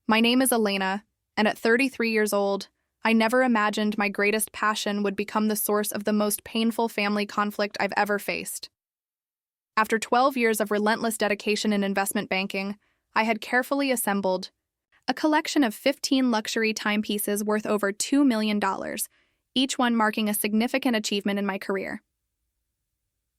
My name is Elena, and at 33 years old, I never imagined my greatest passion would become the source of the most painful family conflict I've ever faced. After 12 years of relentless dedication in investment banking, I had carefully assembled a collection of 15 luxury timepieces worth over $2 million, each one marking a significant achievement in my career.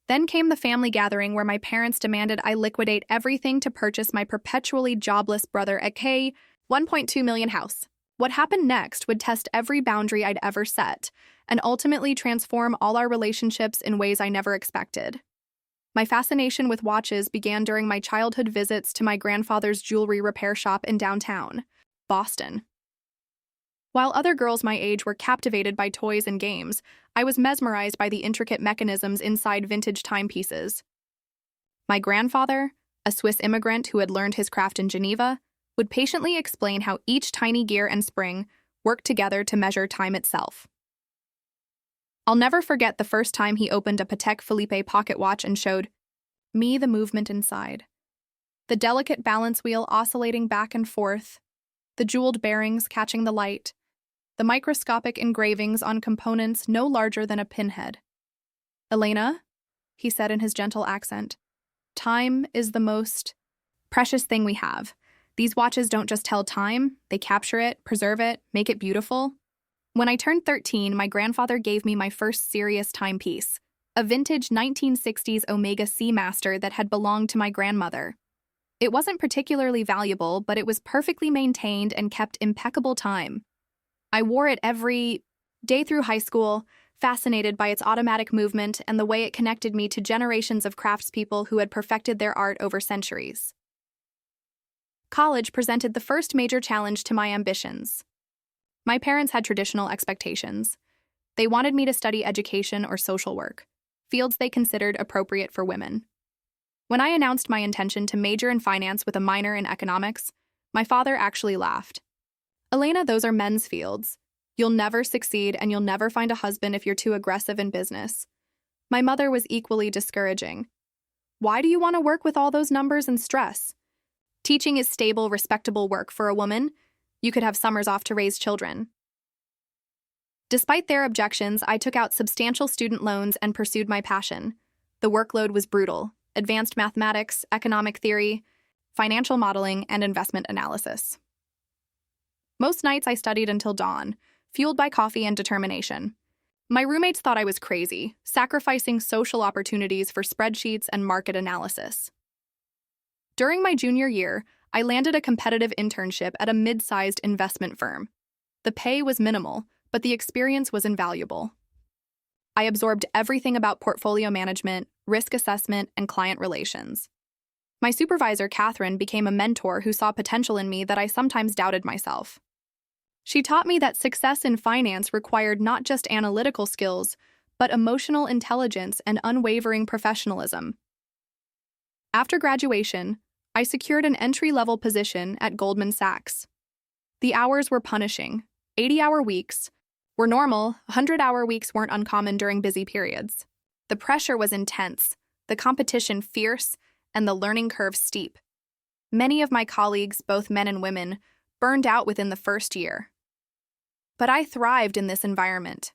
Then came the family gathering where my parents demanded I liquidate everything to purchase my perpetually jobless brother at $1.2 million house. What happened next would test every boundary I'd ever set and ultimately transform all our relationships in ways I never expected. My fascination with watches began during my childhood visits to my grandfather's jewelry repair shop in downtown Boston. While other girls my age were captivated by toys and games, I was mesmerized by the intricate mechanisms inside vintage timepieces. My grandfather, a Swiss immigrant who had learned his craft in Geneva, would patiently explain how each tiny gear and spring worked together to measure time itself. I'll never forget the first time he opened a Patek Philippe pocket watch and showed me the movement inside. The delicate balance wheel oscillating back and forth, the jeweled bearings catching the light, the microscopic engravings on components no larger than a pinhead. "Elena," he said in his gentle accent, "time is the most precious thing we have. These watches don't just tell time, they capture it, preserve it, make it beautiful." When I turned 13, my grandfather gave me my first serious timepiece, a vintage 1960s Omega Seamaster that had belonged to my grandmother. It wasn't particularly valuable, but it was perfectly maintained and kept impeccable time. I wore it every day through high school, fascinated by its automatic movement and the way it connected me to generations of craftspeople who had perfected their art over centuries. College presented the first major challenge to my ambitions. My parents had traditional expectations. They wanted me to study education or social work, fields they considered appropriate for women. When I announced my intention to major in finance with a minor in economics, my father actually laughed. "Elena, those are men's fields. You'll never succeed and you'll never find a husband if you're too aggressive in business." My mother was equally discouraging. "Why do you want to work with all those numbers and stress? Teaching is stable, respectable work for a woman. You could have summers off to raise children." Despite their objections, I took out substantial student loans and pursued my passion. The workload was brutal: advanced mathematics, economic theory, financial modeling, and investment analysis. Most nights I studied until dawn, fueled by coffee and determination. My roommates thought I was crazy, sacrificing social opportunities for spreadsheets and market analysis. During my junior year, I landed a competitive internship at a mid-sized investment firm. The pay was minimal, but the experience was invaluable. I absorbed everything about portfolio management, risk assessment, and client relations. My supervisor, Catherine, became a mentor who saw potential in me that I sometimes doubted myself. She taught me that success in finance required not just analytical skills, but emotional intelligence and unwavering professionalism. After graduation, I secured an entry-level position at Goldman Sachs. The hours were punishing. 80-hour weeks were normal, 100-hour weeks weren't uncommon during busy periods. The pressure was intense, the competition fierce, and the learning curve steep. Many of my colleagues, both men and women, burned out within the first year. But I thrived in this environment.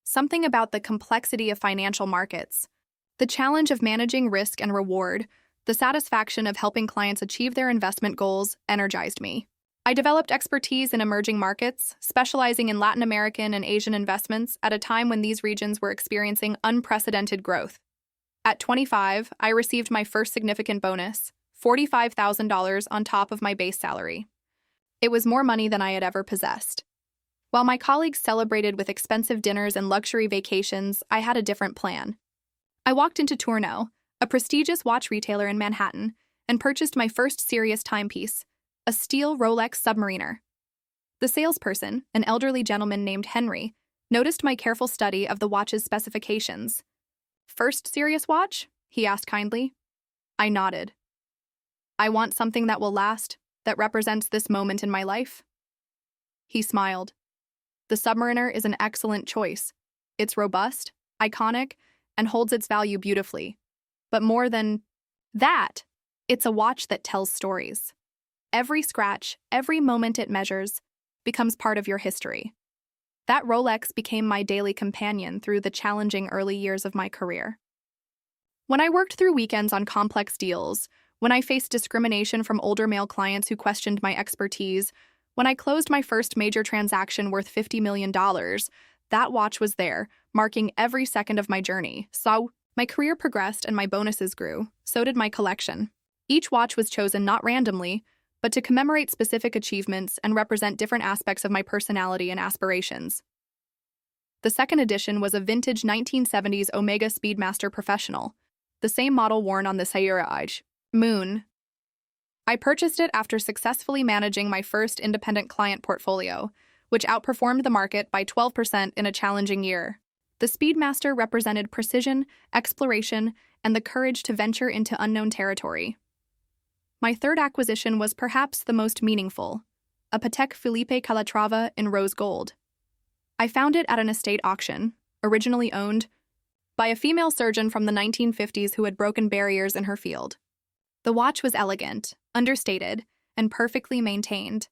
Something about the complexity of financial markets, the challenge of managing risk and reward, the satisfaction of helping clients achieve their investment goals energized me. I developed expertise in emerging markets, specializing in Latin American and Asian investments at a time when these regions were experiencing unprecedented growth. At 25, I received my first significant bonus, $45,000 on top of my base salary. It was more money than I had ever possessed. While my colleagues celebrated with expensive dinners and luxury vacations, I had a different plan. I walked into Tourneau, a prestigious watch retailer in Manhattan, and purchased my first serious timepiece, a steel Rolex Submariner. The salesperson, an elderly gentleman named Henry, noticed my careful study of the watch's specifications. "First serious watch?" he asked kindly. I nodded. "I want something that will last, that represents this moment in my life." He smiled. "The Submariner is an excellent choice. It's robust, iconic, and holds its value beautifully. But more than that, it's a watch that tells stories." Every scratch, every moment it measures, becomes part of your history. That Rolex became my daily companion through the challenging early years of my career. When I worked through weekends on complex deals, when I faced discrimination from older male clients who questioned my expertise, when I closed my first major transaction worth $50 million, that watch was there, marking every second of my journey. So, my career progressed and my bonuses grew. So did my collection. Each watch was chosen not randomly, but to commemorate specific achievements and represent different aspects of my personality and aspirations. The second edition was a vintage 1970s Omega Speedmaster Professional, the same model worn on the Sairaj Moon. I purchased it after successfully managing my first independent client portfolio, which outperformed the market by 12% in a challenging year. The Speedmaster represented precision, exploration, and the courage to venture into unknown territory. My third acquisition was perhaps the most meaningful, a Patek Philippe Calatrava in rose gold. I found it at an estate auction, originally owned by a female surgeon from the 1950s who had broken barriers in her field. The watch was elegant, understated, and perfectly maintained.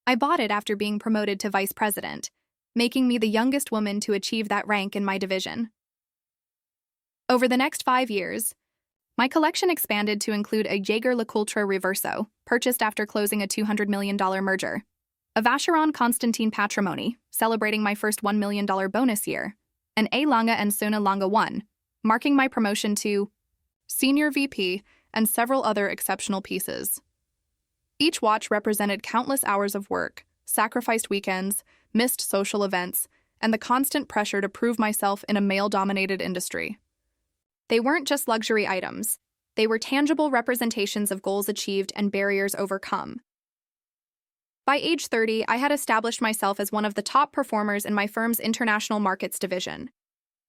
I bought it after being promoted to vice president, making me the youngest woman to achieve that rank in my division. Over the next 5 years, my collection expanded to include a Jaeger-LeCoultre Reverso, purchased after closing a $200 million merger, a Vacheron Constantin Patrimony, celebrating my first $1 million bonus year, an A. Lange & Söhne Lange 1, marking my promotion to Senior VP, and several other exceptional pieces. Each watch represented countless hours of work, sacrificed weekends, missed social events, and the constant pressure to prove myself in a male-dominated industry. They weren't just luxury items. They were tangible representations of goals achieved and barriers overcome. By age 30, I had established myself as one of the top performers in my firm's international markets division.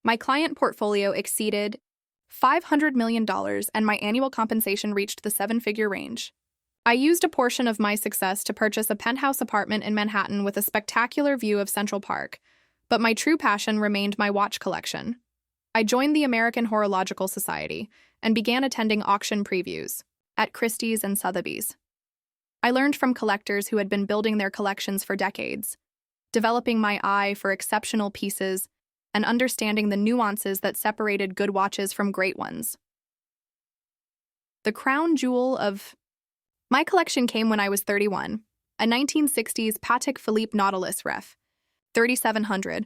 My client portfolio exceeded $500 million, and my annual compensation reached the 7-figure range. I used a portion of my success to purchase a penthouse apartment in Manhattan with a spectacular view of Central Park, but my true passion remained my watch collection. I joined the American Horological Society and began attending auction previews at Christie's and Sotheby's. I learned from collectors who had been building their collections for decades, developing my eye for exceptional pieces and understanding the nuances that separated good watches from great ones. The crown jewel of my collection came when I was 31, a 1960s Patek Philippe Nautilus Ref. 3700,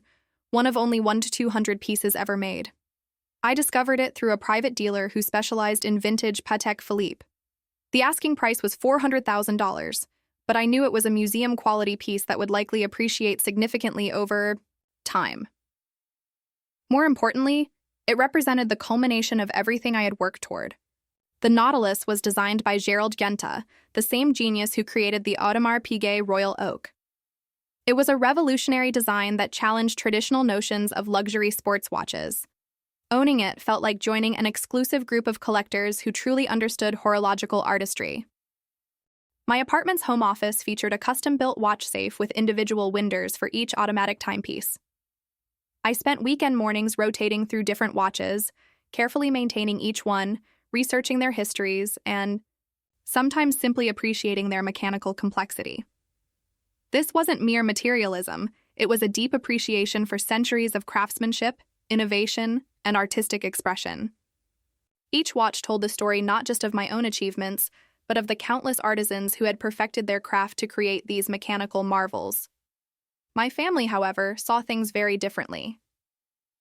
one of only 1 to 200 pieces ever made. I discovered it through a private dealer who specialized in vintage Patek Philippe. The asking price was $400,000, but I knew it was a museum-quality piece that would likely appreciate significantly over time. More importantly, it represented the culmination of everything I had worked toward. The Nautilus was designed by Gerald Genta, the same genius who created the Audemars Piguet Royal Oak. It was a revolutionary design that challenged traditional notions of luxury sports watches. Owning it felt like joining an exclusive group of collectors who truly understood horological artistry. My apartment's home office featured a custom-built watch safe with individual winders for each automatic timepiece. I spent weekend mornings rotating through different watches, carefully maintaining each one, researching their histories, and sometimes simply appreciating their mechanical complexity. This wasn't mere materialism, it was a deep appreciation for centuries of craftsmanship, innovation, and artistic expression. Each watch told the story not just of my own achievements, but of the countless artisans who had perfected their craft to create these mechanical marvels. My family, however, saw things very differently.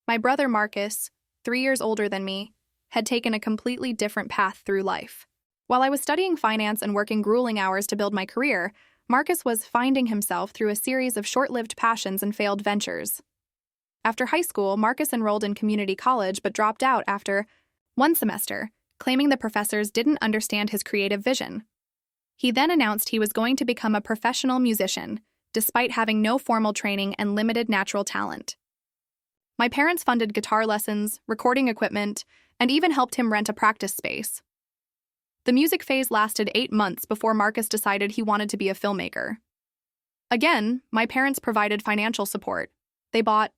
My brother Marcus, 3 years older than me, had taken a completely different path through life. While I was studying finance and working grueling hours to build my career, Marcus was finding himself through a series of short-lived passions and failed ventures. After high school, Marcus enrolled in community college but dropped out after one semester, claiming the professors didn't understand his creative vision. He then announced he was going to become a professional musician, despite having no formal training and limited natural talent. My parents funded guitar lessons, recording equipment, and even helped him rent a practice space. The music phase lasted 8 months before Marcus decided he wanted to be a filmmaker. Again, my parents provided financial support. They bought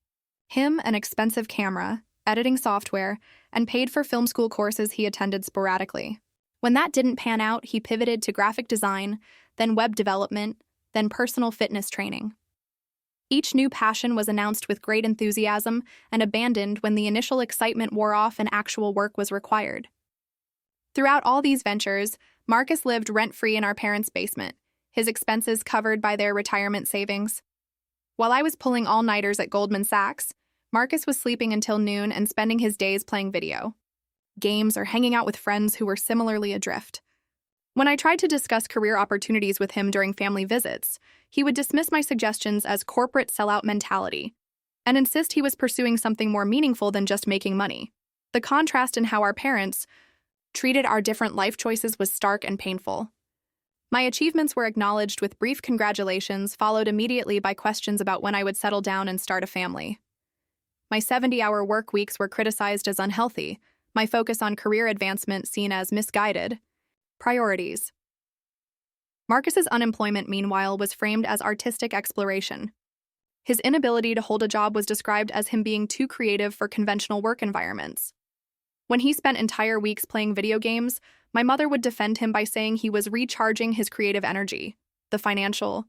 him an expensive camera, editing software, and paid for film school courses he attended sporadically. When that didn't pan out, he pivoted to graphic design, then web development, then personal fitness training. Each new passion was announced with great enthusiasm and abandoned when the initial excitement wore off and actual work was required. Throughout all these ventures, Marcus lived rent-free in our parents' basement, his expenses covered by their retirement savings. While I was pulling all-nighters at Goldman Sachs, Marcus was sleeping until noon and spending his days playing video games or hanging out with friends who were similarly adrift. When I tried to discuss career opportunities with him during family visits, he would dismiss my suggestions as corporate sellout mentality and insist he was pursuing something more meaningful than just making money. The contrast in how our parents treated our different life choices was stark and painful. My achievements were acknowledged with brief congratulations, followed immediately by questions about when I would settle down and start a family. My 70-hour work weeks were criticized as unhealthy, my focus on career advancement seen as misguided. Priorities. Marcus's unemployment, meanwhile, was framed as artistic exploration. His inability to hold a job was described as him being too creative for conventional work environments. When he spent entire weeks playing video games, my mother would defend him by saying he was recharging his creative energy. The financial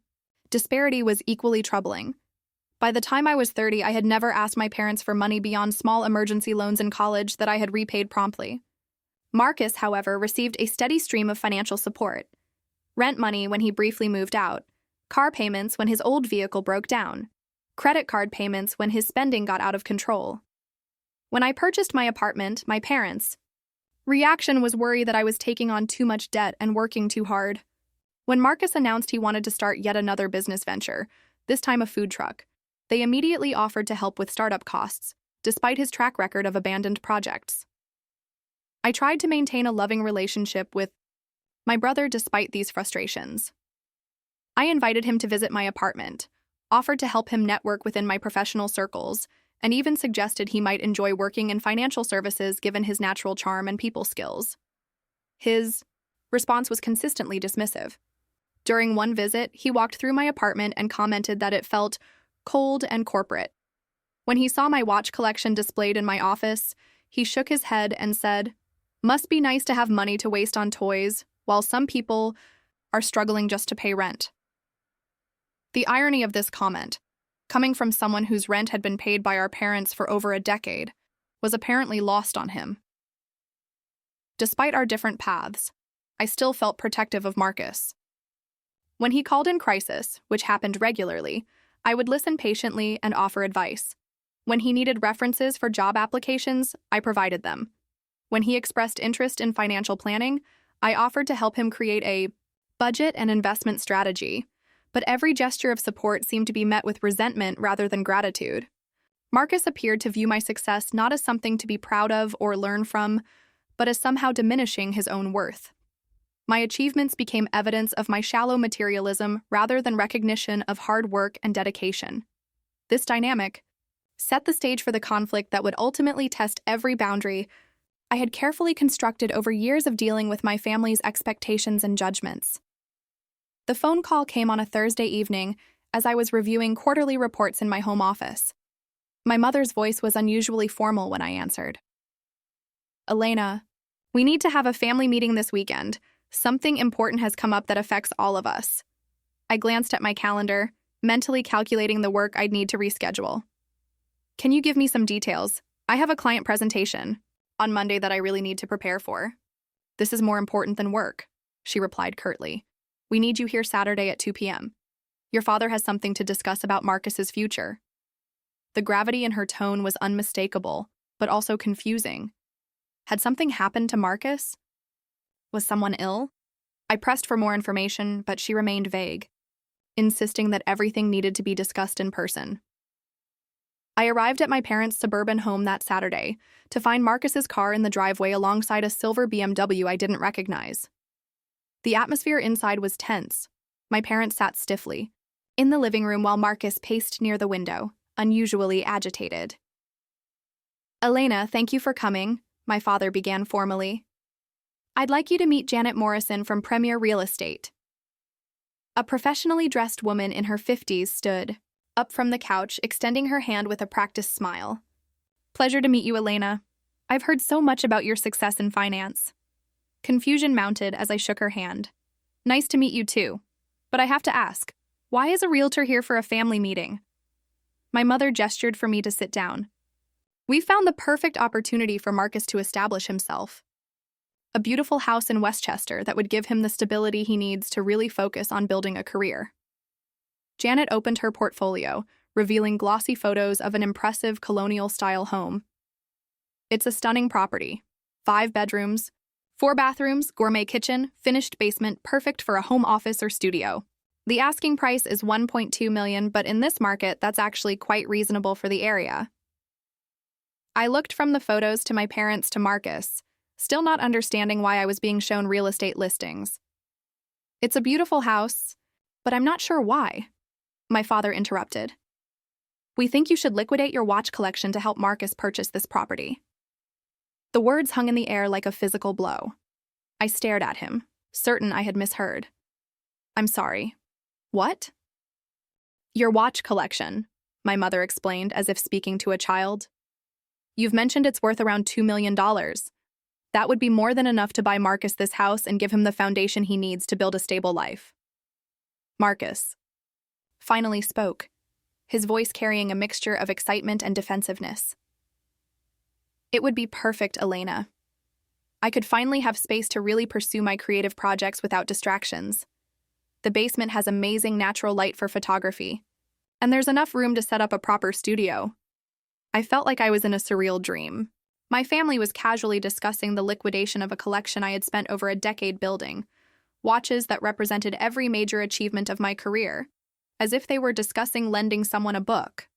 disparity was equally troubling. By the time I was 30, I had never asked my parents for money beyond small emergency loans in college that I had repaid promptly. Marcus, however, received a steady stream of financial support. Rent money when he briefly moved out, car payments when his old vehicle broke down, credit card payments when his spending got out of control. When I purchased my apartment, my parents' reaction was worry that I was taking on too much debt and working too hard. When Marcus announced he wanted to start yet another business venture, this time a food truck, they immediately offered to help with startup costs, despite his track record of abandoned projects. I tried to maintain a loving relationship with my brother despite these frustrations. I invited him to visit my apartment, offered to help him network within my professional circles, and even suggested he might enjoy working in financial services given his natural charm and people skills. His response was consistently dismissive. During one visit, he walked through my apartment and commented that it felt cold and corporate. When he saw my watch collection displayed in my office, he shook his head and said, "Must be nice to have money to waste on toys, while some people are struggling just to pay rent." The irony of this comment, coming from someone whose rent had been paid by our parents for over a decade, was apparently lost on him. Despite our different paths, I still felt protective of Marcus. When he called in crisis, which happened regularly, I would listen patiently and offer advice. When he needed references for job applications, I provided them. When he expressed interest in financial planning, I offered to help him create a budget and investment strategy. But every gesture of support seemed to be met with resentment rather than gratitude. Marcus appeared to view my success not as something to be proud of or learn from, but as somehow diminishing his own worth. My achievements became evidence of my shallow materialism rather than recognition of hard work and dedication. This dynamic set the stage for the conflict that would ultimately test every boundary I had carefully constructed over years of dealing with my family's expectations and judgments. The phone call came on a Thursday evening as I was reviewing quarterly reports in my home office. My mother's voice was unusually formal when I answered. "Elena, we need to have a family meeting this weekend. Something important has come up that affects all of us." I glanced at my calendar, mentally calculating the work I'd need to reschedule. "Can you give me some details? I have a client presentation on Monday that I really need to prepare for." "This is more important than work," she replied curtly. "We need you here Saturday at 2 p.m. Your father has something to discuss about Marcus's future." The gravity in her tone was unmistakable, but also confusing. Had something happened to Marcus? Was someone ill? I pressed for more information, but she remained vague, insisting that everything needed to be discussed in person. I arrived at my parents' suburban home that Saturday to find Marcus's car in the driveway alongside a silver BMW I didn't recognize. The atmosphere inside was tense. My parents sat stiffly in the living room while Marcus paced near the window, unusually agitated. "Elena, thank you for coming," my father began formally. "I'd like you to meet Janet Morrison from Premier Real Estate." A professionally dressed woman in her 50s stood up from the couch, extending her hand with a practiced smile. "Pleasure to meet you, Elena. I've heard so much about your success in finance." Confusion mounted as I shook her hand. Nice to meet you too. But I have to ask, why is a realtor here for a family meeting? My mother gestured for me to sit down. We found the perfect opportunity for Marcus to establish himself. A beautiful house in Westchester that would give him the stability he needs to really focus on building a career. Janet opened her portfolio, revealing glossy photos of an impressive colonial-style home. It's a stunning property. 5 bedrooms, 4 bathrooms, gourmet kitchen, finished basement, perfect for a home office or studio. The asking price is $1.2 million, but in this market, that's actually quite reasonable for the area. I looked from the photos to my parents to Marcus, still not understanding why I was being shown real estate listings. It's a beautiful house, but I'm not sure why. My father interrupted. We think you should liquidate your watch collection to help Marcus purchase this property. The words hung in the air like a physical blow. I stared at him, certain I had misheard. I'm sorry. What? Your watch collection, my mother explained as if speaking to a child. You've mentioned it's worth around $2 million. That would be more than enough to buy Marcus this house and give him the foundation he needs to build a stable life. Marcus finally spoke, his voice carrying a mixture of excitement and defensiveness. It would be perfect, Elena. I could finally have space to really pursue my creative projects without distractions. The basement has amazing natural light for photography, and there's enough room to set up a proper studio. I felt like I was in a surreal dream. My family was casually discussing the liquidation of a collection I had spent over a decade building, watches that represented every major achievement of my career, as if they were discussing lending someone a book.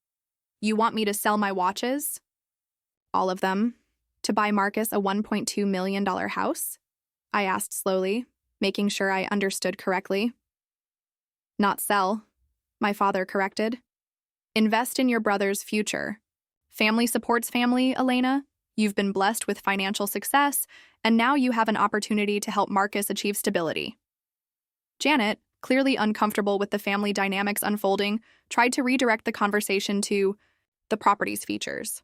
You want me to sell my watches? All of them? To buy Marcus a $1.2 million house? I asked slowly, making sure I understood correctly. Not sell, my father corrected. Invest in your brother's future. Family supports family, Elena. You've been blessed with financial success, and now you have an opportunity to help Marcus achieve stability. Janet, clearly uncomfortable with the family dynamics unfolding, tried to redirect the conversation to the property's features.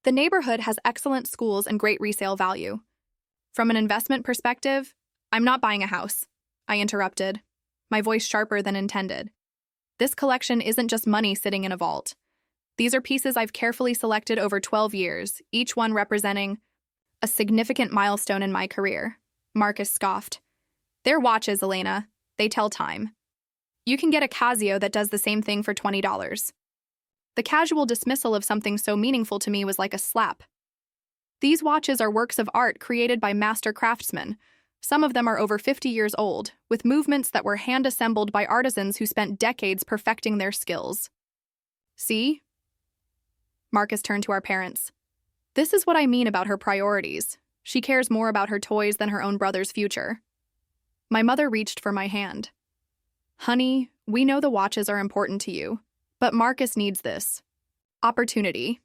The neighborhood has excellent schools and great resale value. From an investment perspective, I'm not buying a house, I interrupted, my voice sharper than intended. This collection isn't just money sitting in a vault. These are pieces I've carefully selected over 12 years, each one representing a significant milestone in my career. Marcus scoffed. They're watches, Elena. They tell time. You can get a Casio that does the same thing for $20. The casual dismissal of something so meaningful to me was like a slap. These watches are works of art created by master craftsmen. Some of them are over 50 years old, with movements that were hand-assembled by artisans who spent decades perfecting their skills. See? Marcus turned to our parents. This is what I mean about her priorities. She cares more about her toys than her own brother's future. My mother reached for my hand. Honey, we know the watches are important to you, but Marcus needs this opportunity.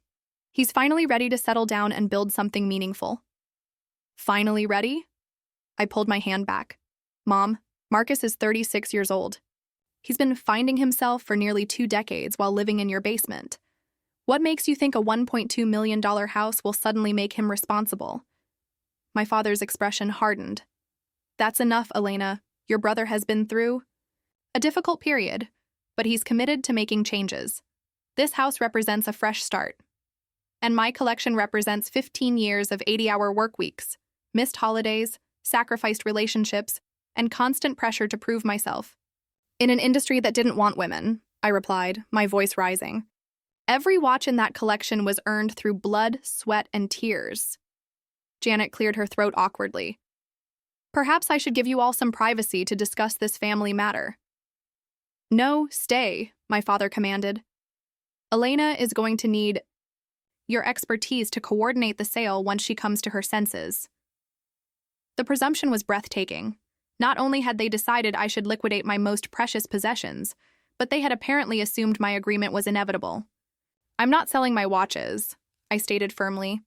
He's finally ready to settle down and build something meaningful. Finally ready? I pulled my hand back. Mom, Marcus is 36 years old. He's been finding himself for nearly 2 decades while living in your basement. What makes you think a $1.2 million house will suddenly make him responsible? My father's expression hardened. That's enough, Elena. Your brother has been through a difficult period, but he's committed to making changes. This house represents a fresh start. And my collection represents 15 years of 80-hour work weeks, missed holidays, sacrificed relationships, and constant pressure to prove myself. In an industry that didn't want women, I replied, my voice rising. Every watch in that collection was earned through blood, sweat, and tears. Janet cleared her throat awkwardly. Perhaps I should give you all some privacy to discuss this family matter. No, stay, my father commanded. Elena is going to need your expertise to coordinate the sale once she comes to her senses. The presumption was breathtaking. Not only had they decided I should liquidate my most precious possessions, but they had apparently assumed my agreement was inevitable. I'm not selling my watches, I stated firmly.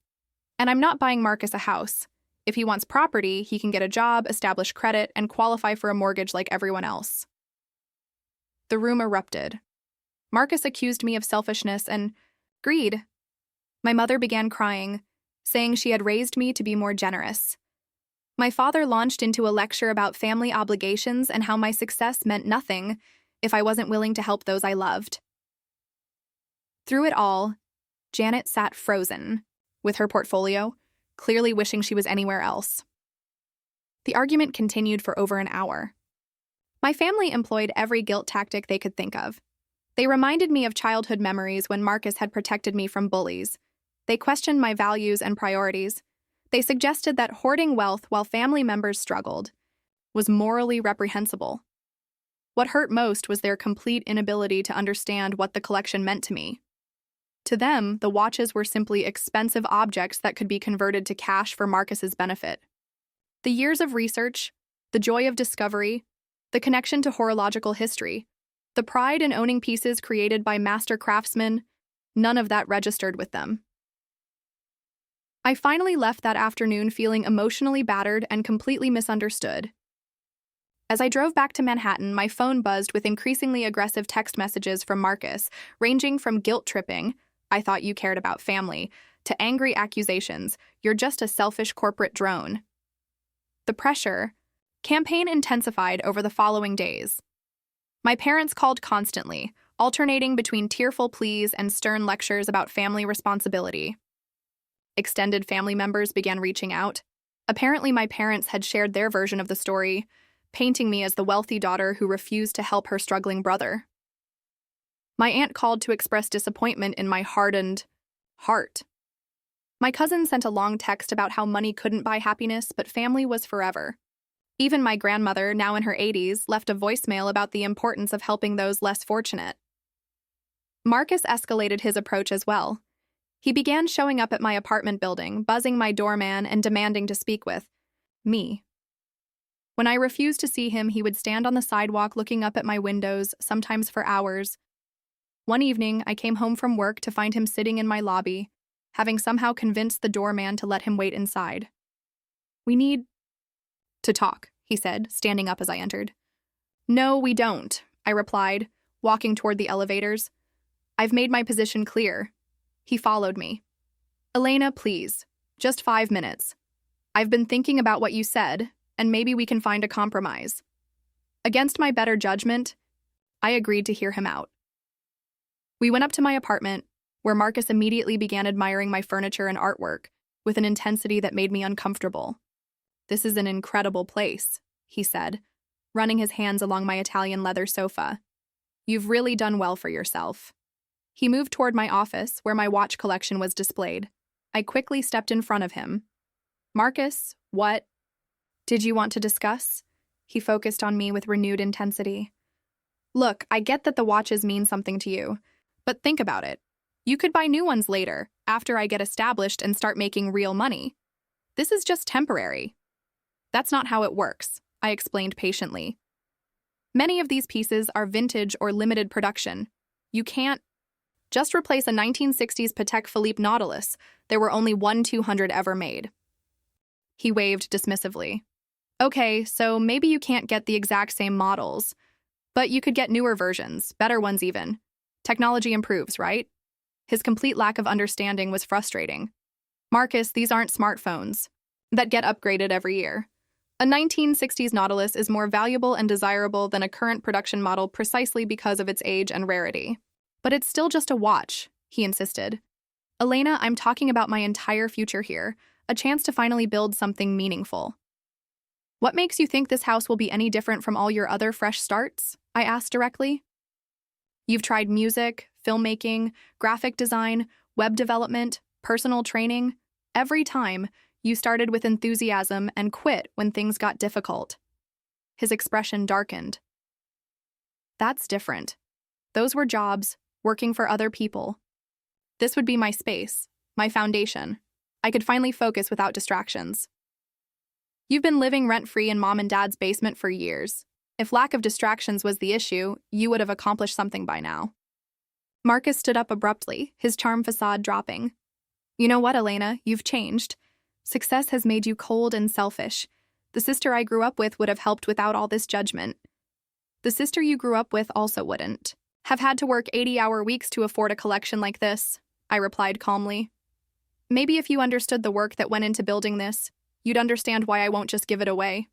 And I'm not buying Marcus a house. If he wants property, he can get a job, establish credit, and qualify for a mortgage like everyone else. The room erupted. Marcus accused me of selfishness and greed. My mother began crying, saying she had raised me to be more generous. My father launched into a lecture about family obligations and how my success meant nothing if I wasn't willing to help those I loved. Through it all, Janet sat frozen, with her portfolio, clearly wishing she was anywhere else. The argument continued for over an hour. My family employed every guilt tactic they could think of. They reminded me of childhood memories when Marcus had protected me from bullies. They questioned my values and priorities. They suggested that hoarding wealth while family members struggled was morally reprehensible. What hurt most was their complete inability to understand what the collection meant to me. To them, the watches were simply expensive objects that could be converted to cash for Marcus's benefit. The years of research, the joy of discovery, the connection to horological history, the pride in owning pieces created by master craftsmen, none of that registered with them. I finally left that afternoon feeling emotionally battered and completely misunderstood. As I drove back to Manhattan, my phone buzzed with increasingly aggressive text messages from Marcus, ranging from guilt-tripping, "I thought you cared about family," to angry accusations, "You're just a selfish corporate drone." The pressure campaign intensified over the following days. My parents called constantly, alternating between tearful pleas and stern lectures about family responsibility. Extended family members began reaching out. Apparently, my parents had shared their version of the story, painting me as the wealthy daughter who refused to help her struggling brother. My aunt called to express disappointment in my hardened heart. My cousin sent a long text about how money couldn't buy happiness, but family was forever. Even my grandmother, now in her 80s, left a voicemail about the importance of helping those less fortunate. Marcus escalated his approach as well. He began showing up at my apartment building, buzzing my doorman and demanding to speak with me. When I refused to see him, he would stand on the sidewalk looking up at my windows, sometimes for hours. One evening, I came home from work to find him sitting in my lobby, having somehow convinced the doorman to let him wait inside. "We need to talk," he said, standing up as I entered. "No, we don't," I replied, walking toward the elevators. "I've made my position clear." He followed me. "Elena, please, just 5 minutes. I've been thinking about what you said, and maybe we can find a compromise." Against my better judgment, I agreed to hear him out. We went up to my apartment, where Marcus immediately began admiring my furniture and artwork with an intensity that made me uncomfortable. "This is an incredible place," he said, running his hands along my Italian leather sofa. "You've really done well for yourself." He moved toward my office, where my watch collection was displayed. I quickly stepped in front of him. "Marcus, what did you want to discuss?" He focused on me with renewed intensity. "Look, I get that the watches mean something to you, but think about it. You could buy new ones later, after I get established and start making real money. This is just temporary." "That's not how it works," I explained patiently. "Many of these pieces are vintage or limited production. You can't just replace a 1960s Patek Philippe Nautilus. There were only 1/200 ever made." He waved dismissively. "Okay, so maybe you can't get the exact same models, but you could get newer versions, better ones even. Technology improves, right?" His complete lack of understanding was frustrating. "Marcus, these aren't smartphones that get upgraded every year. A 1960s Nautilus is more valuable and desirable than a current production model precisely because of its age and rarity." "But it's still just a watch," he insisted. "Elena, I'm talking about my entire future here, a chance to finally build something meaningful." "What makes you think this house will be any different from all your other fresh starts?" I asked directly. "You've tried music, filmmaking, graphic design, web development, personal training. Every time, you started with enthusiasm and quit when things got difficult." His expression darkened. "That's different. Those were jobs, working for other people. This would be my space, my foundation. I could finally focus without distractions. You've been living rent-free in mom and dad's basement for years. If lack of distractions was the issue, you would have accomplished something by now." Marcus stood up abruptly, his charm facade dropping. "You know what, Elena? You've changed. Success has made you cold and selfish. The sister I grew up with would have helped without all this judgment. The sister you grew up with also wouldn't have had to work 80-hour weeks to afford a collection like this," I replied calmly. "Maybe if you understood the work that went into building this, you'd understand why I won't just give it away."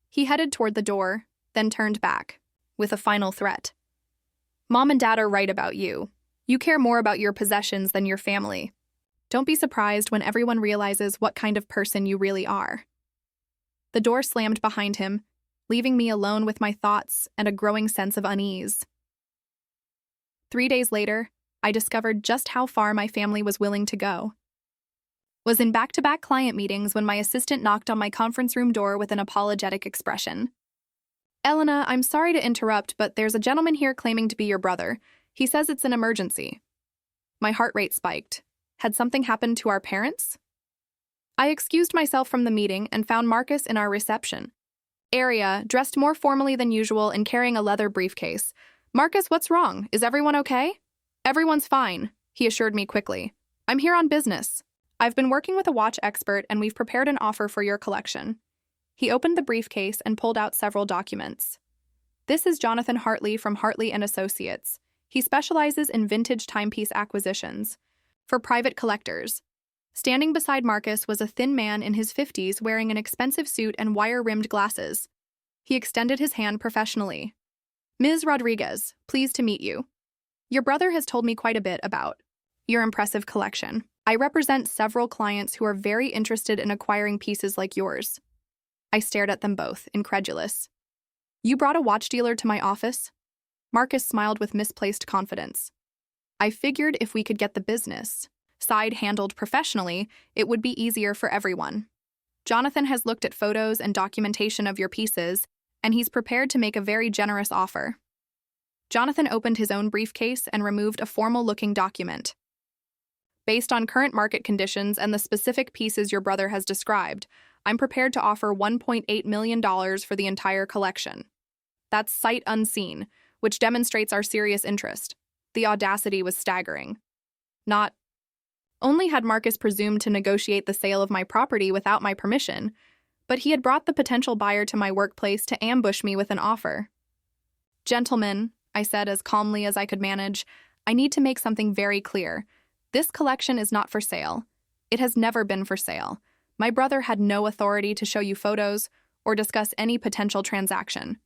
He headed toward the door, then turned back, with a final threat. "Mom and Dad are right about you. You care more about your possessions than your family. Don't be surprised when everyone realizes what kind of person you really are." The door slammed behind him, leaving me alone with my thoughts and a growing sense of unease. 3 days later, I discovered just how far my family was willing to go. Was in back-to-back client meetings when my assistant knocked on my conference room door with an apologetic expression. "Elena, I'm sorry to interrupt, but there's a gentleman here claiming to be your brother. He says it's an emergency." My heart rate spiked. Had something happened to our parents? I excused myself from the meeting and found Marcus in our reception area, dressed more formally than usual and carrying a leather briefcase. "Marcus, what's wrong? Is everyone okay?" "Everyone's fine," he assured me quickly. "I'm here on business. I've been working with a watch expert and we've prepared an offer for your collection." He opened the briefcase and pulled out several documents. "This is Jonathan Hartley from Hartley & Associates. He specializes in vintage timepiece acquisitions for private collectors." Standing beside Marcus was a thin man in his 50s wearing an expensive suit and wire-rimmed glasses. He extended his hand professionally. "Ms. Rodriguez, pleased to meet you. Your brother has told me quite a bit about your impressive collection. I represent several clients who are very interested in acquiring pieces like yours." I stared at them both, incredulous. "You brought a watch dealer to my office?" Marcus smiled with misplaced confidence. "I figured if we could get the business side handled professionally, it would be easier for everyone. Jonathan has looked at photos and documentation of your pieces, and he's prepared to make a very generous offer." Jonathan opened his own briefcase and removed a formal-looking document. "Based on current market conditions and the specific pieces your brother has described, I'm prepared to offer $1.8 million for the entire collection. That's sight unseen, which demonstrates our serious interest." The audacity was staggering. Not only had Marcus presumed to negotiate the sale of my property without my permission, but he had brought the potential buyer to my workplace to ambush me with an offer. "Gentlemen," I said as calmly as I could manage, "I need to make something very clear. This collection is not for sale. It has never been for sale. My brother had no authority to show you photos or discuss any potential transaction."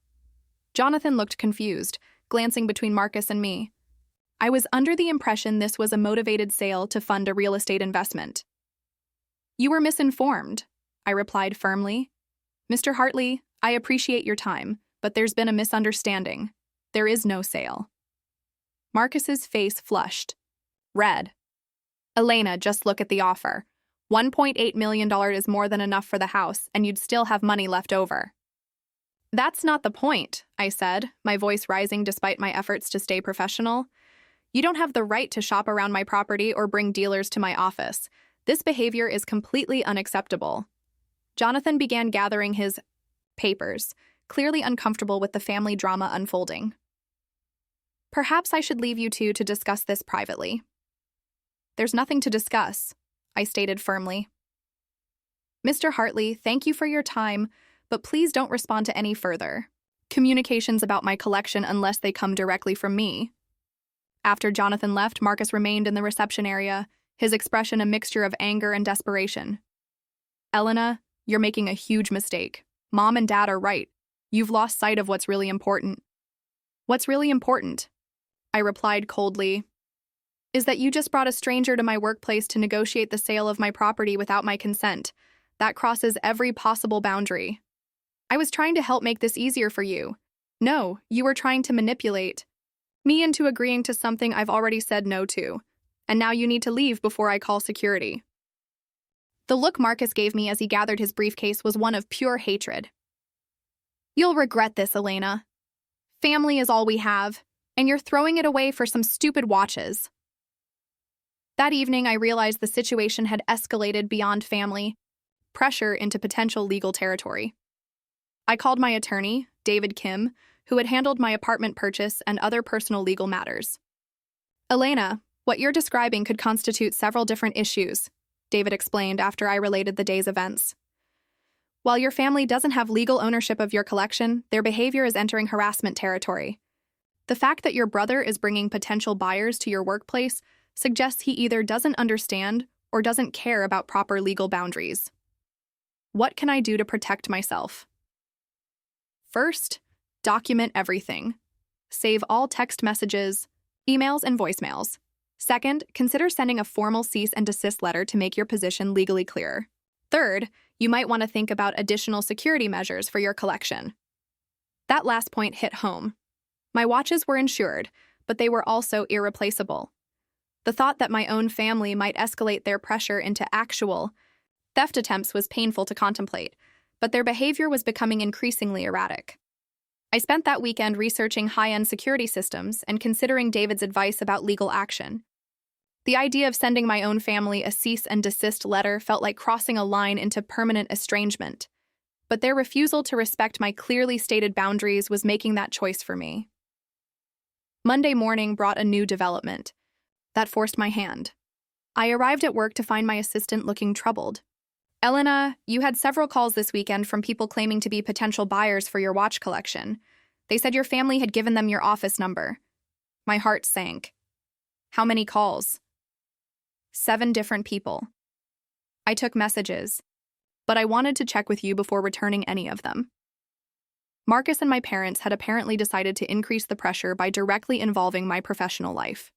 Jonathan looked confused, glancing between Marcus and me. I was under the impression this was a motivated sale to fund a real estate investment. "You were misinformed," I replied firmly. "Mr. Hartley, I appreciate your time, but there's been a misunderstanding. There is no sale." Marcus's face flushed. Red. "Elena, just look at the offer. $1.8 million is more than enough for the house, and you'd still have money left over." "That's not the point," I said, my voice rising despite my efforts to stay professional. "You don't have the right to shop around my property or bring dealers to my office. This behavior is completely unacceptable." Jonathan began gathering his papers, clearly uncomfortable with the family drama unfolding. "Perhaps I should leave you two to discuss this privately." "There's nothing to discuss," I stated firmly. "Mr. Hartley, thank you for your time, but please don't respond to any further communications about my collection unless they come directly from me." After Jonathan left, Marcus remained in the reception area, his expression a mixture of anger and desperation. "Elena, you're making a huge mistake. Mom and Dad are right. You've lost sight of what's really important." "What's really important?" I replied coldly. "Is that you just brought a stranger to my workplace to negotiate the sale of my property without my consent. That crosses every possible boundary. I was trying to help make this easier for you. No, you were trying to manipulate me into agreeing to something I've already said no to, and now you need to leave before I call security." The look Marcus gave me as he gathered his briefcase was one of pure hatred. "You'll regret this, Elena. Family is all we have, and you're throwing it away for some stupid watches." That evening, I realized the situation had escalated beyond family pressure into potential legal territory. I called my attorney, David Kim, who had handled my apartment purchase and other personal legal matters. "Elena, what you're describing could constitute several different issues," David explained after I related the day's events. "While your family doesn't have legal ownership of your collection, their behavior is entering harassment territory. The fact that your brother is bringing potential buyers to your workplace suggests he either doesn't understand or doesn't care about proper legal boundaries. What can I do to protect myself? First, document everything. Save all text messages, emails, and voicemails. Second, consider sending a formal cease and desist letter to make your position legally clear. Third, you might want to think about additional security measures for your collection. That last point hit home. My watches were insured, but they were also irreplaceable. The thought that my own family might escalate their pressure into actual theft attempts was painful to contemplate, but their behavior was becoming increasingly erratic. I spent that weekend researching high-end security systems and considering David's advice about legal action. The idea of sending my own family a cease and desist letter felt like crossing a line into permanent estrangement, but their refusal to respect my clearly stated boundaries was making that choice for me. Monday morning brought a new development. That forced my hand. I arrived at work to find my assistant looking troubled. Elena, you had several calls this weekend from people claiming to be potential buyers for your watch collection. They said your family had given them your office number. My heart sank. How many calls? 7 different people. I took messages, but I wanted to check with you before returning any of them. Marcus and my parents had apparently decided to increase the pressure by directly involving my professional life.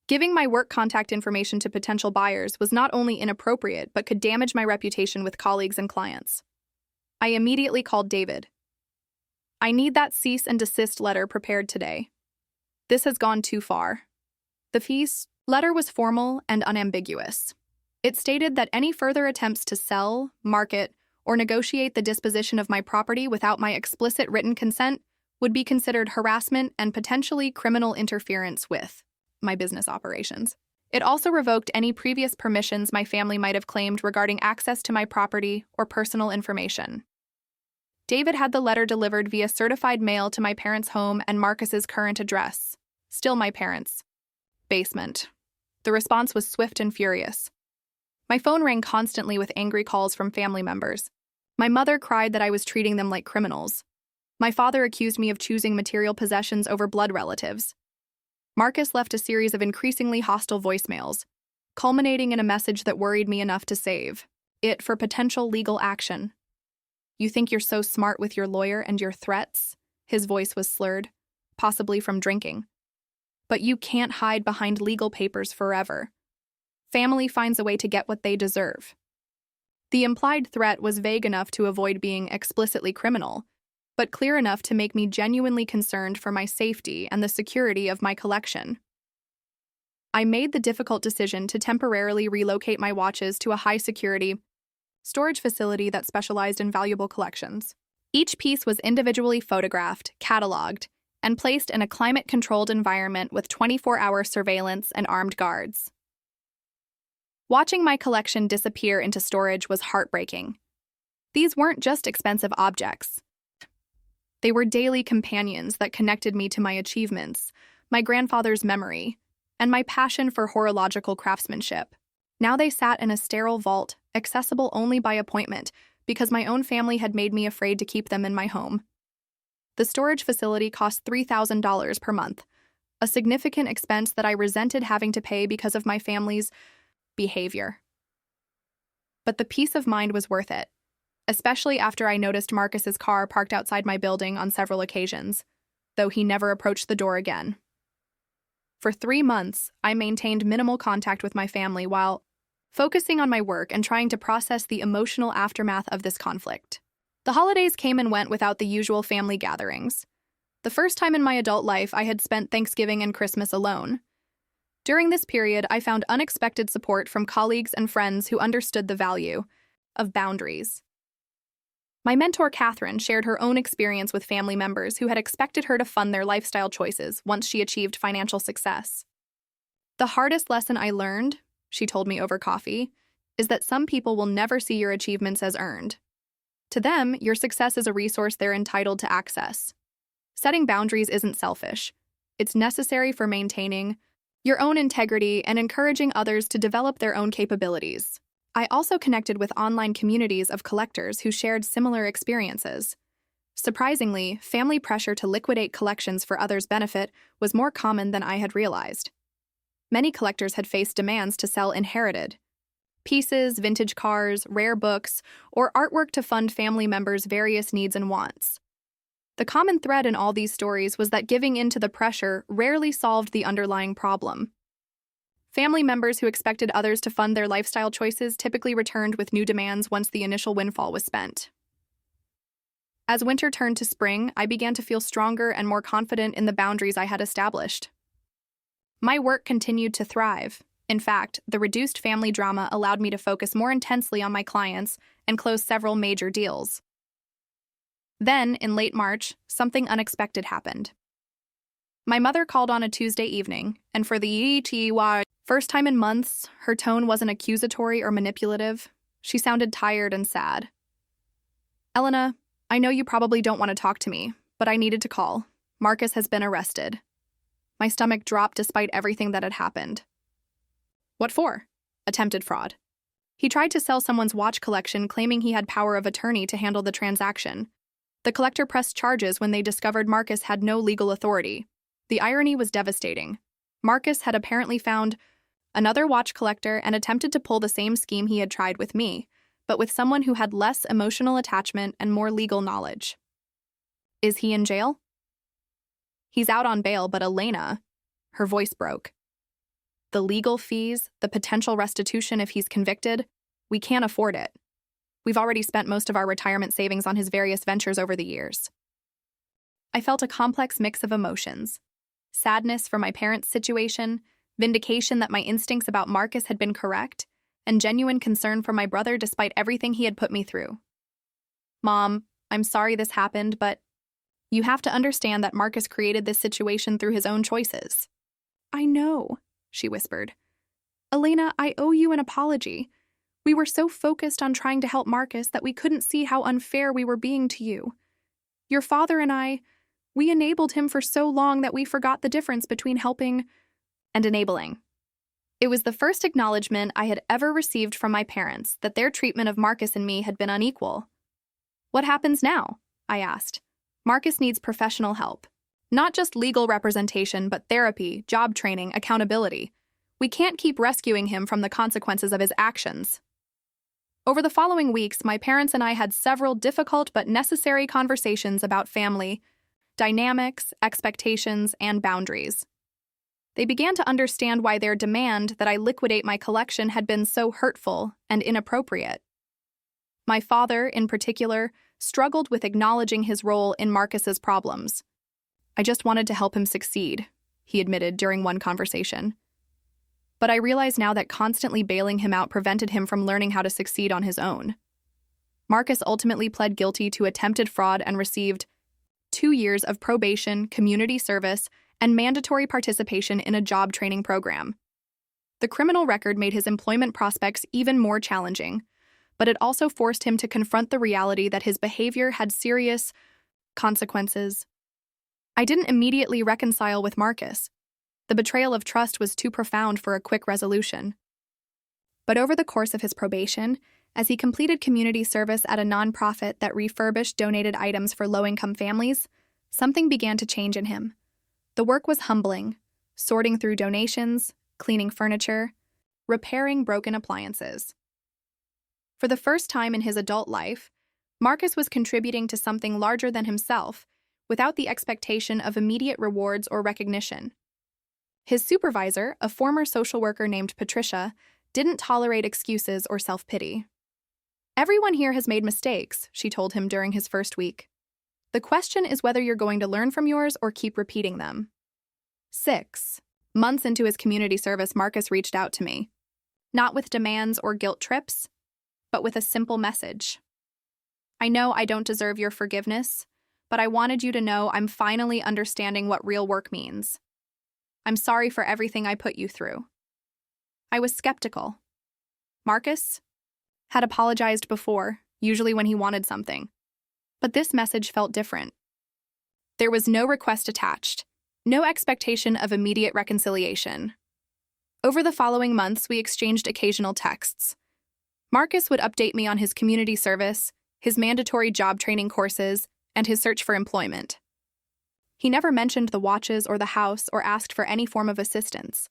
Giving my work contact information to potential buyers was not only inappropriate, but could damage my reputation with colleagues and clients. I immediately called David. I need that cease and desist letter prepared today. This has gone too far. The cease letter was formal and unambiguous. It stated that any further attempts to sell, market, or negotiate the disposition of my property without my explicit written consent would be considered harassment and potentially criminal interference with my business operations. It also revoked any previous permissions my family might have claimed regarding access to my property or personal information. David had the letter delivered via certified mail to my parents' home and Marcus's current address, still my parents' basement. The response was swift and furious. My phone rang constantly with angry calls from family members. My mother cried that I was treating them like criminals. My father accused me of choosing material possessions over blood relatives. Marcus left a series of increasingly hostile voicemails, culminating in a message that worried me enough to save it for potential legal action. You think you're so smart with your lawyer and your threats? His voice was slurred, possibly from drinking. But you can't hide behind legal papers forever. Family finds a way to get what they deserve. The implied threat was vague enough to avoid being explicitly criminal, but clear enough to make me genuinely concerned for my safety and the security of my collection. I made the difficult decision to temporarily relocate my watches to a high-security storage facility that specialized in valuable collections. Each piece was individually photographed, cataloged, and placed in a climate-controlled environment with 24-hour surveillance and armed guards. Watching my collection disappear into storage was heartbreaking. These weren't just expensive objects. They were daily companions that connected me to my achievements, my grandfather's memory, and my passion for horological craftsmanship. Now they sat in a sterile vault, accessible only by appointment, because my own family had made me afraid to keep them in my home. The storage facility cost $3,000 per month, a significant expense that I resented having to pay because of my family's behavior. But the peace of mind was worth it, especially after I noticed Marcus's car parked outside my building on several occasions, though he never approached the door again. For 3 months, I maintained minimal contact with my family while focusing on my work and trying to process the emotional aftermath of this conflict. The holidays came and went without the usual family gatherings. The first time in my adult life I had spent Thanksgiving and Christmas alone. During this period, I found unexpected support from colleagues and friends who understood the value of boundaries. My mentor, Catherine, shared her own experience with family members who had expected her to fund their lifestyle choices once she achieved financial success. The hardest lesson I learned, she told me over coffee, is that some people will never see your achievements as earned. To them, your success is a resource they're entitled to access. Setting boundaries isn't selfish. It's necessary for maintaining your own integrity and encouraging others to develop their own capabilities. I also connected with online communities of collectors who shared similar experiences. Surprisingly, family pressure to liquidate collections for others' benefit was more common than I had realized. Many collectors had faced demands to sell inherited Pieces, vintage cars, rare books, or artwork to fund family members' various needs and wants. The common thread in all these stories was that giving in to the pressure rarely solved the underlying problem. Family members who expected others to fund their lifestyle choices typically returned with new demands once the initial windfall was spent. As winter turned to spring, I began to feel stronger and more confident in the boundaries I had established. My work continued to thrive. In fact, the reduced family drama allowed me to focus more intensely on my clients and close several major deals. Then, in late March, something unexpected happened. My mother called on a Tuesday evening, and for the first time in months, her tone wasn't accusatory or manipulative. She sounded tired and sad. "Elena, I know you probably don't want to talk to me, but I needed to call. Marcus has been arrested." My stomach dropped despite everything that had happened. "What for?" "Attempted fraud. He tried to sell someone's watch collection, claiming he had power of attorney to handle the transaction. The collector pressed charges when they discovered Marcus had no legal authority. The irony was devastating. Marcus had apparently found another watch collector and attempted to pull the same scheme he had tried with me, but with someone who had less emotional attachment and more legal knowledge." "Is he in jail?" "He's out on bail, but Elena," her voice broke. "The legal fees, the potential restitution if he's convicted, we can't afford it. We've already spent most of our retirement savings on his various ventures over the years." I felt a complex mix of emotions. Sadness for my parents' situation, vindication that my instincts about Marcus had been correct, and genuine concern for my brother despite everything he had put me through. "Mom, I'm sorry this happened, but you have to understand that Marcus created this situation through his own choices." "I know," she whispered. "Elena, I owe you an apology. We were so focused on trying to help Marcus that we couldn't see how unfair we were being to you. Your father and we enabled him for so long that we forgot the difference between helping and enabling." It was the first acknowledgement I had ever received from my parents that their treatment of Marcus and me had been unequal. "What happens now?" I asked. "Marcus needs professional help. Not just legal representation, but therapy, job training, accountability. We can't keep rescuing him from the consequences of his actions." Over the following weeks, my parents and I had several difficult but necessary conversations about family, dynamics, expectations, and boundaries. They began to understand why their demand that I liquidate my collection had been so hurtful and inappropriate. My father, in particular, struggled with acknowledging his role in Marcus's problems. "I just wanted to help him succeed," he admitted during one conversation. "But I realize now that constantly bailing him out prevented him from learning how to succeed on his own." Marcus ultimately pled guilty to attempted fraud and received 2 years of probation, community service, and mandatory participation in a job training program. The criminal record made his employment prospects even more challenging, but it also forced him to confront the reality that his behavior had serious consequences. I didn't immediately reconcile with Marcus. The betrayal of trust was too profound for a quick resolution. But over the course of his probation, as he completed community service at a nonprofit that refurbished donated items for low-income families, something began to change in him. The work was humbling, sorting through donations, cleaning furniture, repairing broken appliances. For the first time in his adult life, Marcus was contributing to something larger than himself, without the expectation of immediate rewards or recognition. His supervisor, a former social worker named Patricia, didn't tolerate excuses or self-pity. "Everyone here has made mistakes," she told him during his first week. "The question is whether you're going to learn from yours or keep repeating them." 6 months into his community service, Marcus reached out to me. Not with demands or guilt trips, but with a simple message. "I know I don't deserve your forgiveness, but I wanted you to know I'm finally understanding what real work means. I'm sorry for everything I put you through." I was skeptical. Marcus had apologized before, usually when he wanted something. But this message felt different. There was no request attached, no expectation of immediate reconciliation. Over the following months, we exchanged occasional texts. Marcus would update me on his community service, his mandatory job training courses, and his search for employment. He never mentioned the watches or the house or asked for any form of assistance.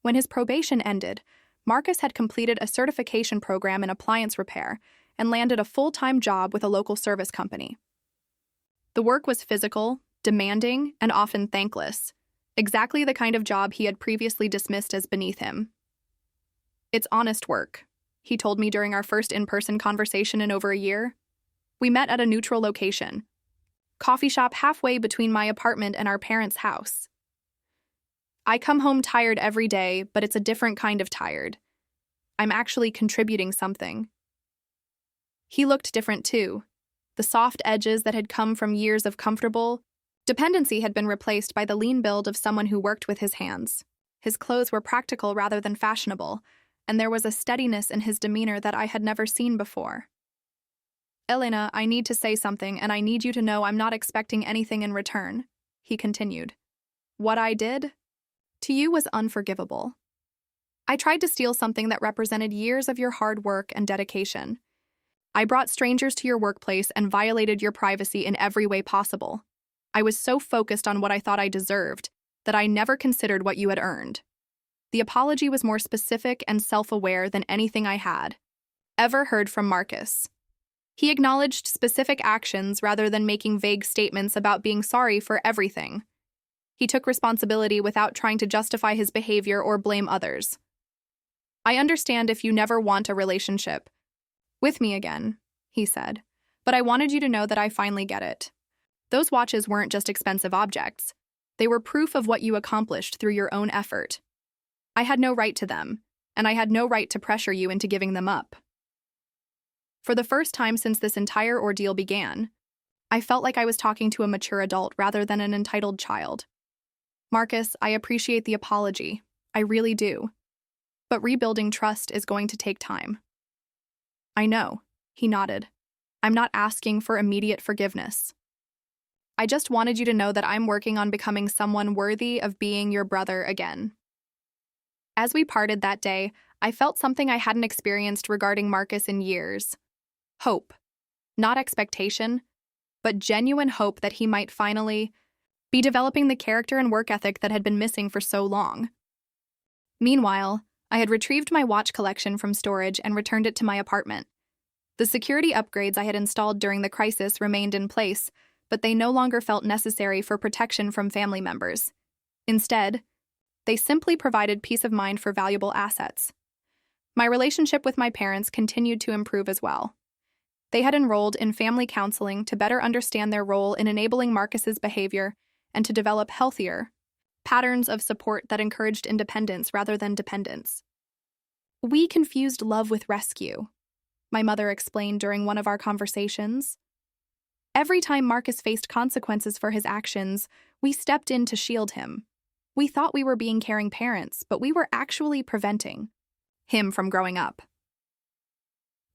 When his probation ended, Marcus had completed a certification program in appliance repair and landed a full-time job with a local service company. The work was physical, demanding, and often thankless, exactly the kind of job he had previously dismissed as beneath him. "It's honest work," he told me during our first in-person conversation in over a year. We met at a neutral location, coffee shop halfway between my apartment and our parents' house. "I come home tired every day, but it's a different kind of tired. I'm actually contributing something." He looked different too. The soft edges that had come from years of comfortable dependency had been replaced by the lean build of someone who worked with his hands. His clothes were practical rather than fashionable, and there was a steadiness in his demeanor that I had never seen before. "Elena, I need to say something, and I need you to know I'm not expecting anything in return," he continued. "What I did to you was unforgivable. I tried to steal something that represented years of your hard work and dedication. I brought strangers to your workplace and violated your privacy in every way possible. I was so focused on what I thought I deserved that I never considered what you had earned." The apology was more specific and self-aware than anything I had ever heard from Marcus. He acknowledged specific actions rather than making vague statements about being sorry for everything. He took responsibility without trying to justify his behavior or blame others. "I understand if you never want a relationship with me again," he said, "but I wanted you to know that I finally get it. Those watches weren't just expensive objects. They were proof of what you accomplished through your own effort. I had no right to them, and I had no right to pressure you into giving them up." For the first time since this entire ordeal began, I felt like I was talking to a mature adult rather than an entitled child. "Marcus, I appreciate the apology. I really do. But rebuilding trust is going to take time." "I know," he nodded. "I'm not asking for immediate forgiveness. I just wanted you to know that I'm working on becoming someone worthy of being your brother again." As we parted that day, I felt something I hadn't experienced regarding Marcus in years. Hope. Not expectation, but genuine hope that he might finally be developing the character and work ethic that had been missing for so long. Meanwhile, I had retrieved my watch collection from storage and returned it to my apartment. The security upgrades I had installed during the crisis remained in place, but they no longer felt necessary for protection from family members. Instead, they simply provided peace of mind for valuable assets. My relationship with my parents continued to improve as well. They had enrolled in family counseling to better understand their role in enabling Marcus's behavior and to develop healthier patterns of support that encouraged independence rather than dependence. "We confused love with rescue," my mother explained during one of our conversations. "Every time Marcus faced consequences for his actions, we stepped in to shield him. We thought we were being caring parents, but we were actually preventing him from growing up."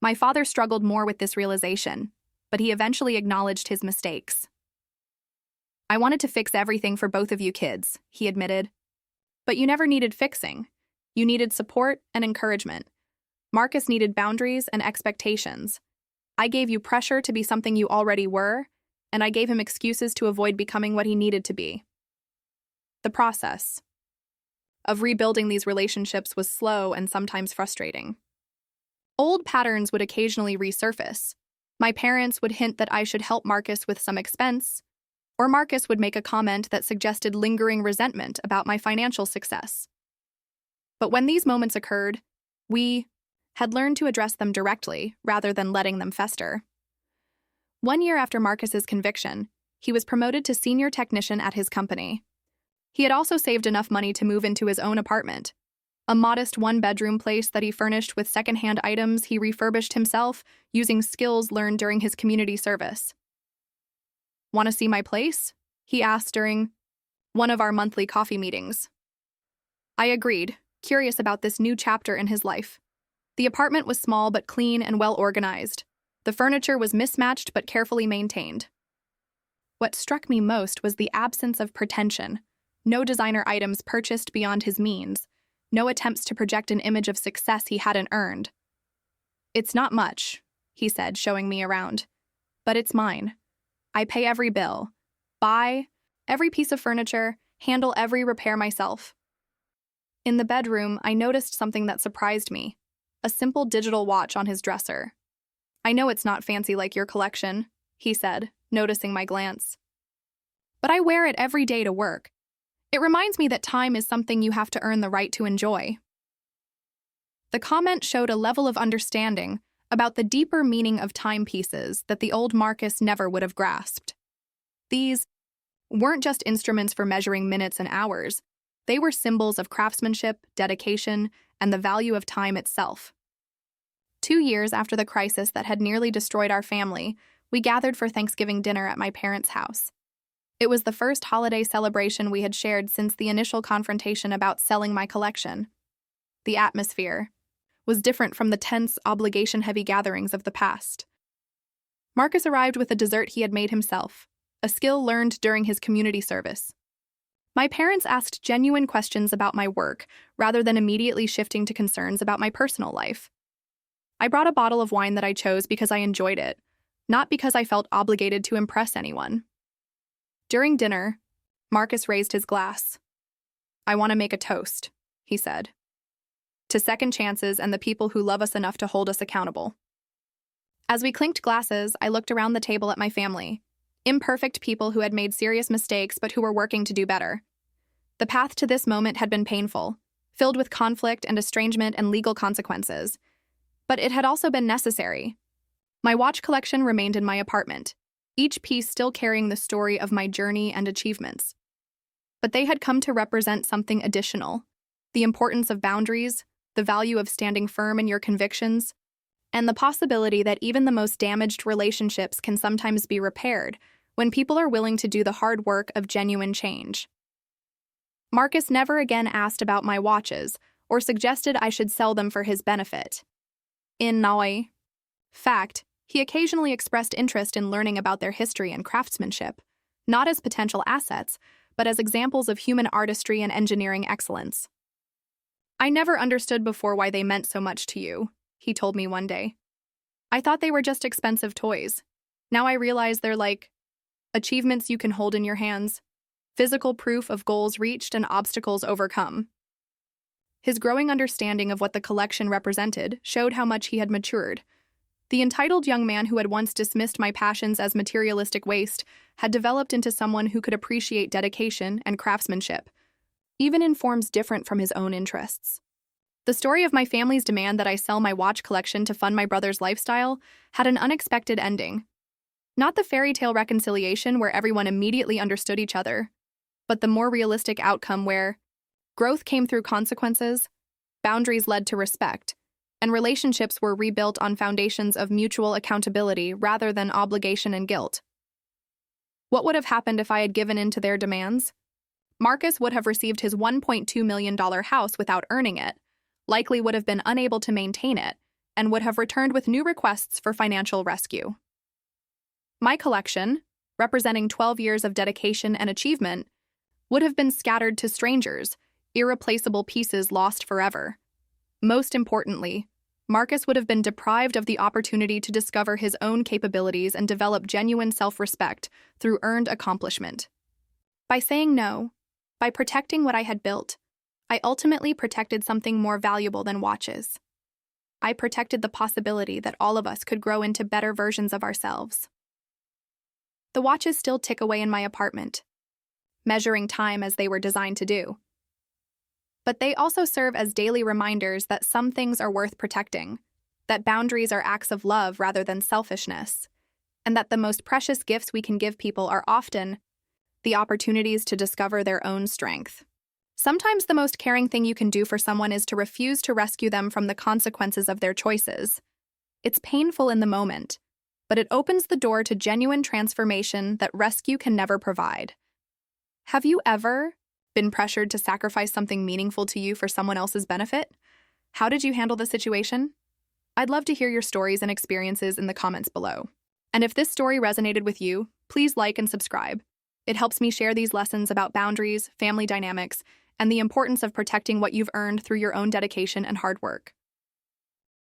My father struggled more with this realization, but he eventually acknowledged his mistakes. "I wanted to fix everything for both of you kids," he admitted. "But you never needed fixing. You needed support and encouragement. Marcus needed boundaries and expectations. I gave you pressure to be something you already were, and I gave him excuses to avoid becoming what he needed to be." The process of rebuilding these relationships was slow and sometimes frustrating. Old patterns would occasionally resurface. My parents would hint that I should help Marcus with some expense, or Marcus would make a comment that suggested lingering resentment about my financial success. But when these moments occurred, we had learned to address them directly rather than letting them fester. 1 year after Marcus's conviction, he was promoted to senior technician at his company. He had also saved enough money to move into his own apartment, a modest one-bedroom place that he furnished with secondhand items he refurbished himself using skills learned during his community service. "Want to see my place?" he asked during one of our monthly coffee meetings. I agreed, curious about this new chapter in his life. The apartment was small but clean and well-organized. The furniture was mismatched but carefully maintained. What struck me most was the absence of pretension. No designer items purchased beyond his means. No attempts to project an image of success he hadn't earned. "It's not much," he said, showing me around. "But it's mine. I pay every bill, buy every piece of furniture, handle every repair myself." In the bedroom, I noticed something that surprised me: a simple digital watch on his dresser. "I know it's not fancy like your collection," he said, noticing my glance. "But I wear it every day to work. It reminds me that time is something you have to earn the right to enjoy." The comment showed a level of understanding about the deeper meaning of timepieces that the old Marcus never would have grasped. These weren't just instruments for measuring minutes and hours. They were symbols of craftsmanship, dedication, and the value of time itself. 2 years after the crisis that had nearly destroyed our family, we gathered for Thanksgiving dinner at my parents' house. It was the first holiday celebration we had shared since the initial confrontation about selling my collection. The atmosphere was different from the tense, obligation-heavy gatherings of the past. Marcus arrived with a dessert he had made himself, a skill learned during his community service. My parents asked genuine questions about my work rather than immediately shifting to concerns about my personal life. I brought a bottle of wine that I chose because I enjoyed it, not because I felt obligated to impress anyone. During dinner, Marcus raised his glass. "I want to make a toast," he said, "to second chances and the people who love us enough to hold us accountable." As we clinked glasses, I looked around the table at my family, imperfect people who had made serious mistakes but who were working to do better. The path to this moment had been painful, filled with conflict and estrangement and legal consequences. But it had also been necessary. My watch collection remained in my apartment, each piece still carrying the story of my journey and achievements. But they had come to represent something additional: the importance of boundaries, the value of standing firm in your convictions, and the possibility that even the most damaged relationships can sometimes be repaired when people are willing to do the hard work of genuine change. Marcus never again asked about my watches or suggested I should sell them for his benefit. In fact, he occasionally expressed interest in learning about their history and craftsmanship, not as potential assets, but as examples of human artistry and engineering excellence. "I never understood before why they meant so much to you," he told me one day. "I thought they were just expensive toys. Now I realize they're like achievements you can hold in your hands, physical proof of goals reached and obstacles overcome." His growing understanding of what the collection represented showed how much he had matured. The entitled young man who had once dismissed my passions as materialistic waste had developed into someone who could appreciate dedication and craftsmanship, even in forms different from his own interests. The story of my family's demand that I sell my watch collection to fund my brother's lifestyle had an unexpected ending. Not the fairy tale reconciliation where everyone immediately understood each other, but the more realistic outcome where growth came through consequences, boundaries led to respect, and relationships were rebuilt on foundations of mutual accountability rather than obligation and guilt. What would have happened if I had given in to their demands? Marcus would have received his $1.2 million house without earning it, likely would have been unable to maintain it, and would have returned with new requests for financial rescue. My collection, representing 12 years of dedication and achievement, would have been scattered to strangers, irreplaceable pieces lost forever. Most importantly, Marcus would have been deprived of the opportunity to discover his own capabilities and develop genuine self-respect through earned accomplishment. By saying no, by protecting what I had built, I ultimately protected something more valuable than watches. I protected the possibility that all of us could grow into better versions of ourselves. The watches still tick away in my apartment, measuring time as they were designed to do. But they also serve as daily reminders that some things are worth protecting, that boundaries are acts of love rather than selfishness, and that the most precious gifts we can give people are often the opportunities to discover their own strength. Sometimes the most caring thing you can do for someone is to refuse to rescue them from the consequences of their choices. It's painful in the moment, but it opens the door to genuine transformation that rescue can never provide. Have you ever been pressured to sacrifice something meaningful to you for someone else's benefit? How did you handle the situation? I'd love to hear your stories and experiences in the comments below. And if this story resonated with you, please like and subscribe. It helps me share these lessons about boundaries, family dynamics, and the importance of protecting what you've earned through your own dedication and hard work.